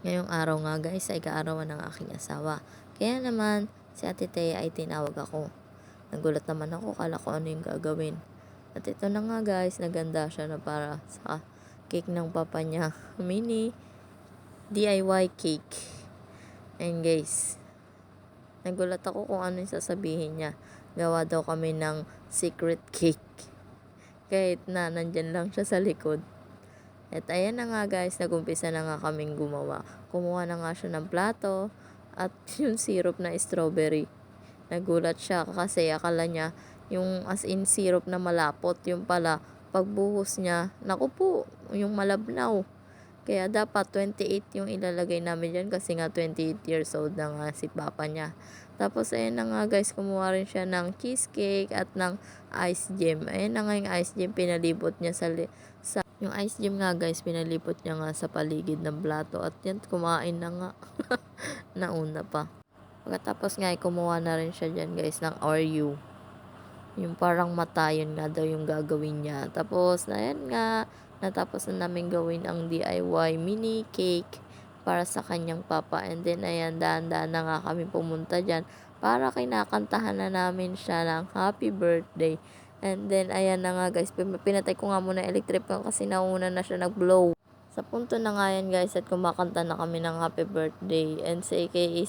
Ngayong araw nga guys ay kaarawan ng aking asawa. Kaya naman si Ate Thea ay tinawag ako. Nagulat naman ako, kala ko ano yung gagawin. At ito na nga guys, naganda siya na para sa cake ng papa niya. Mini DIY cake. And guys, nagulat ako kung ano yung sasabihin niya. Gawa daw kami ng secret cake. Kahit na nandyan lang siya sa likod. At ayan na nga guys, nagumpisa na nga kaming gumawa. Kumuha na nga siya ng plato at yung syrup na strawberry. Nagulat siya kasi akala niya yung as in syrup na malapot. Yung pala, pagbuhos niya, naku po, yung malabnaw. Kaya dapat 28 yung ilalagay namin dyan kasi nga 28 years old na nga si papa niya. Tapos ayan na nga guys, kumuha rin siya ng cheesecake at ng ice gem. Ayan na nga yung ice gem, pinalibot niya sa yung ice gem nga guys, pinalipot niya nga sa paligid ng plato at yan, kumain na nga. Nauna pa. Pagkatapos nga, kumuha na rin siya dyan guys ng Oreo. Yung parang mata, yun nga daw yung gagawin niya. Tapos, ayan nga, natapos na namin gawin ang DIY mini cake para sa kanyang papa. And then, ayan, daan-daan na nga kami pumunta dyan para kinakantahan na namin siya ng happy birthday. And then, ayan na nga guys, pinatay ko nga muna electric fan kasi nauna na siya nag-blow. Sa punto na nga yan guys at kumakanta na kami ng happy birthday. And si AKA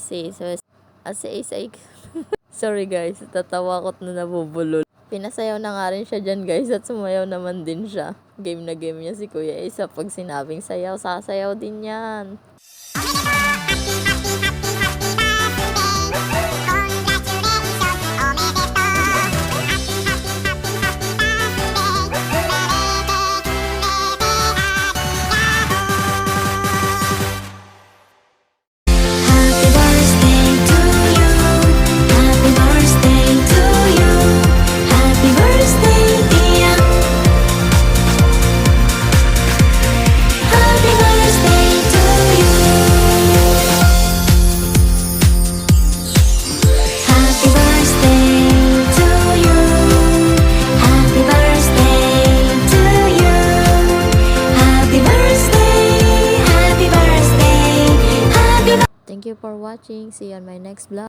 sorry guys, tatawa ko't na nabubulol. Pinasayaw na nga rin siya dyan guys at sumayaw naman din siya. Game na game niya si Kuya Isa. Pag sinabing sayaw, sasayaw din yan. Thank you for watching. See you on my next vlog.